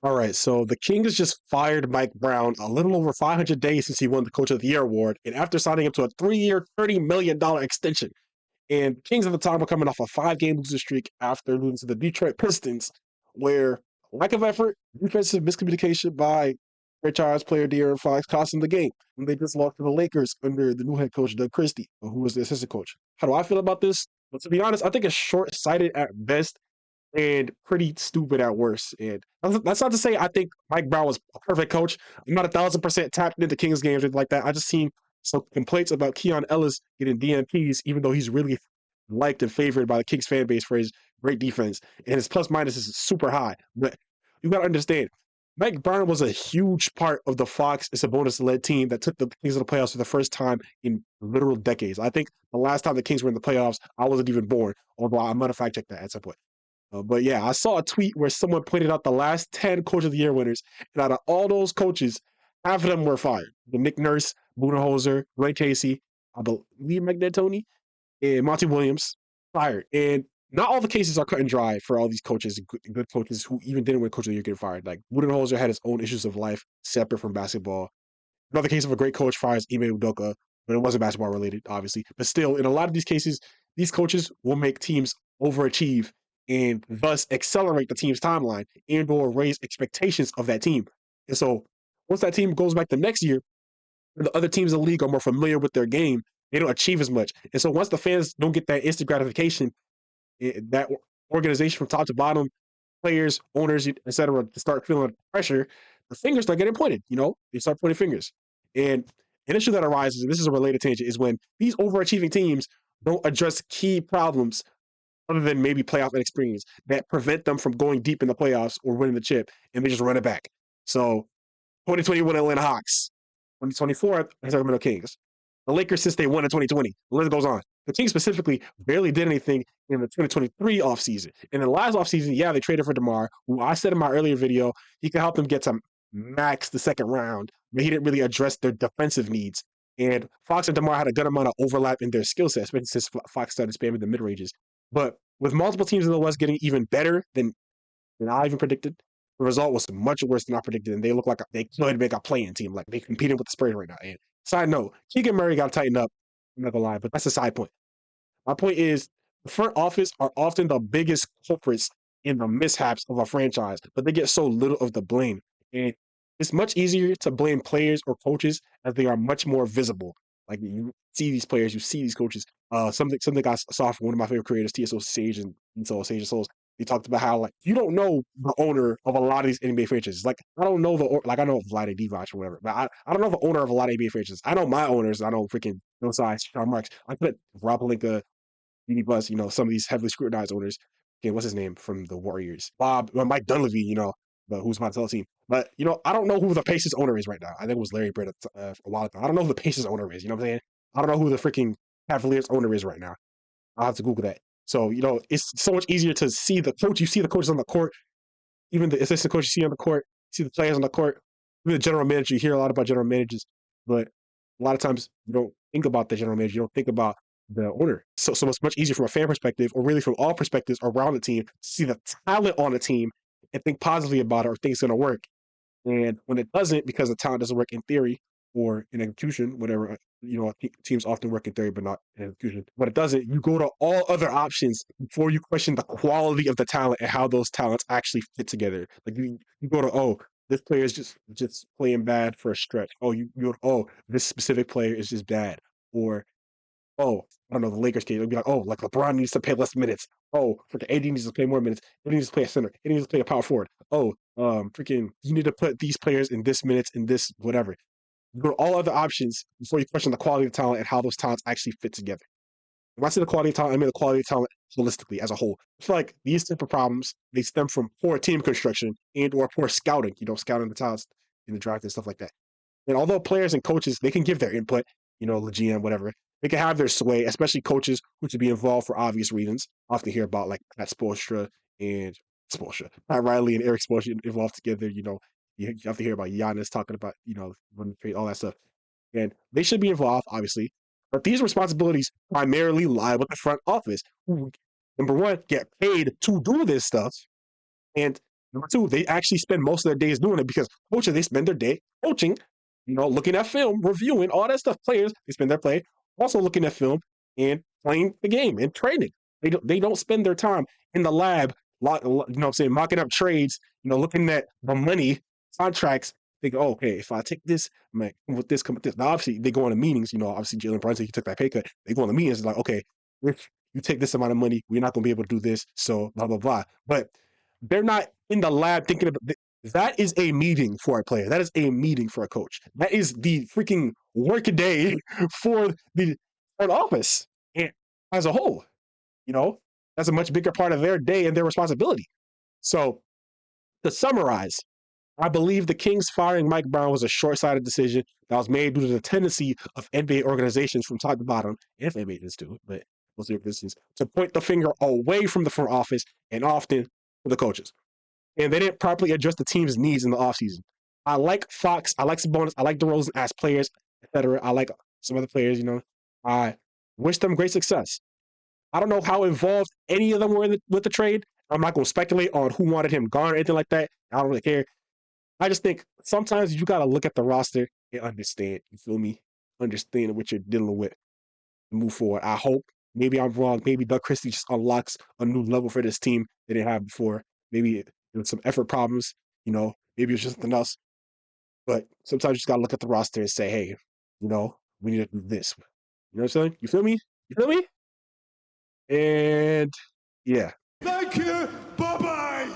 All right, so the Kings just fired Mike Brown a little over 500 days since he won the Coach of the Year award, and after signing him to a 3-year, $30 million extension. And Kings at the time were coming off a 5-game losing streak after losing to the Detroit Pistons, where lack of effort, defensive miscommunication by franchise player De'Aaron Fox cost them the game. And they just lost to the Lakers under the new head coach, Doug Christie, who was the assistant coach. How do I feel about this? Well, to be honest, I think it's short-sighted at best and pretty stupid at worst. And that's not to say I think Mike Brown was a perfect coach. I'm not 1,000% tapped into Kings games or anything like that. I just seen some complaints about Keon Ellis getting DMPs, even though he's really liked and favored by the Kings fan base for his great defense. And his plus minus is super high. But you got to understand, Mike Brown was a huge part of the Fox and Sabonis led team that took the Kings to the playoffs for the first time in literal decades. I think the last time the Kings were in the playoffs, I wasn't even born, although I might have fact checked that at some point. But yeah, I saw a tweet where someone pointed out the last 10 Coach of the Year winners, and out of all those coaches, half of them were fired. The Nick Nurse, Budenholzer, Ray Casey, I believe Mike D'Antoni, and Monty Williams fired. And not all the cases are cut and dry for all these coaches, good coaches who even didn't win Coach of the Year getting fired. Like Budenholzer had his own issues of life separate from basketball. Another case of a great coach fires Ime Udoka, but it wasn't basketball related, obviously. But still, in a lot of these cases, these coaches will make teams overachieve and thus accelerate the team's timeline and or raise expectations of that team. And so once that team goes back the next year, the other teams in the league are more familiar with their game, they don't achieve as much. And so once the fans don't get that instant gratification, that organization from top to bottom, players, owners, etc., to start feeling pressure, the fingers start getting pointed. They start pointing fingers. And an issue that arises, and this is a related tangent, is when these overachieving teams don't address key problems other than maybe playoff inexperience that prevent them from going deep in the playoffs or winning the chip, and they just run it back. So 2021 Atlanta Hawks, 2024 Sacramento Kings. The Lakers, since they won in 2020, the list goes on. The Kings specifically barely did anything in the 2023 offseason. In the last offseason, yeah, they traded for DeMar, who I said in my earlier video, he could help them get to max the second round, but he didn't really address their defensive needs. And Fox and DeMar had a good amount of overlap in their skill sets, especially since Fox started spamming the mid-ranges. But with multiple teams in the West getting even better than I even predicted, the result was much worse than I predicted, and they look like they could make a play-in team. Like, they're competing with the Spurs right now. And side note, Keegan Murray got to tighten up. I'm not going to lie, but that's a side point. My point is, the front office are often the biggest culprits in the mishaps of a franchise, but they get so little of the blame. And it's much easier to blame players or coaches as they are much more visible. Like, you see these players, you see these coaches. Something I saw from one of my favorite creators, TSO Sage and Sage and Souls. He talked about how, like, you don't know the owner of a lot of these NBA franchises. Like, I don't know I know Vlade Divac or whatever, but I don't know the owner of a lot of NBA franchises. I know my owners. I know freaking Bill Size, Sean Marks. I put Rob Pelinka, BD Bus, some of these heavily scrutinized owners. Okay, what's his name from the Warriors? Mike Dunleavy, who's my tell team. But, I don't know who the Pacers owner is right now. I think it was Larry Bird a while ago. I don't know who the Pacers owner is. You know what I'm saying? I don't know who the freaking Cavaliers owner is right now. I'll have to Google that. So, it's so much easier to see the coach. You see the coaches on the court, even the assistant coach you see on the court, you see the players on the court, even the general manager. You hear a lot about general managers, but a lot of times you don't think about the general manager. You don't think about the owner. So it's much easier from a fan perspective, or really from all perspectives around the team, to see the talent on the team and think positively about it or think it's going to work. And when it doesn't, because the talent doesn't work in theory or in execution, whatever, teams often work in theory, but not in execution. When it doesn't, you go to all other options before you question the quality of the talent and how those talents actually fit together. Like, you go to, oh, this player is just playing bad for a stretch. Oh, this specific player is just bad. Or, oh, I don't know, the Lakers case. It'll be like, oh, like LeBron needs to play less minutes. Oh, freaking AD needs to play more minutes. AD needs to play a center. AD needs to play a power forward. Oh, freaking, you need to put these players in this minutes in this whatever. You go to all other options before you question the quality of talent and how those talents actually fit together. When I say the quality of talent, I mean the quality of talent holistically as a whole. I feel like these type of problems, they stem from poor team construction and or poor scouting, scouting the talents in the draft and stuff like that. And although players and coaches, they can give their input, the GM, whatever, they can have their sway, especially coaches who should be involved for obvious reasons. I often hear about, like, Pat Spoelstra, Pat Riley and Eric Spoelstra involved together. You have to hear about Giannis talking about, all that stuff. And they should be involved, obviously. But these responsibilities primarily lie with the front office, who, number one, get paid to do this stuff. And Number two, they actually spend most of their days doing it because coaches, they spend their day coaching, looking at film, reviewing, all that stuff. Players, they spend their play also looking at film and playing the game and training. They don't spend their time in the lab, mocking up trades, looking at the money, contracts. They go, oh, okay, if I take this, I'm like, come with this, come with this. Now, obviously, they go on the meetings. Obviously, Jalen Brunson, he took that pay cut. They go on the meetings, it's like, okay, if you take this amount of money, we're not going to be able to do this. So, blah, blah, blah. But they're not in the lab thinking about that is a meeting for a player. That is a meeting for a coach. That is the freaking work day for the front office and as a whole. That's a much bigger part of their day and their responsibility. So to summarize, I believe the Kings firing Mike Brown was a short-sighted decision that was made due to the tendency of NBA organizations from top to bottom, and NBA does too, but most organizations, to point the finger away from the front office and often to the coaches. And they didn't properly address the team's needs in the offseason. I like Fox, I like Sabonis, I like DeRozan as players, etc. I like some other players, I wish them great success. I don't know how involved any of them were with the trade. I'm not going to speculate on who wanted him gone or anything like that. I don't really care. I just think sometimes you got to look at the roster and understand. You feel me? Understand what you're dealing with and move forward. I hope. Maybe I'm wrong. Maybe Doug Christie just unlocks a new level for this team they didn't have before. Maybe it was some effort problems. Maybe it's just something else. But sometimes you just got to look at the roster and say, hey, we need to do this. You know what I'm saying? You feel me? You feel me? And yeah. Thank you. Bye-bye.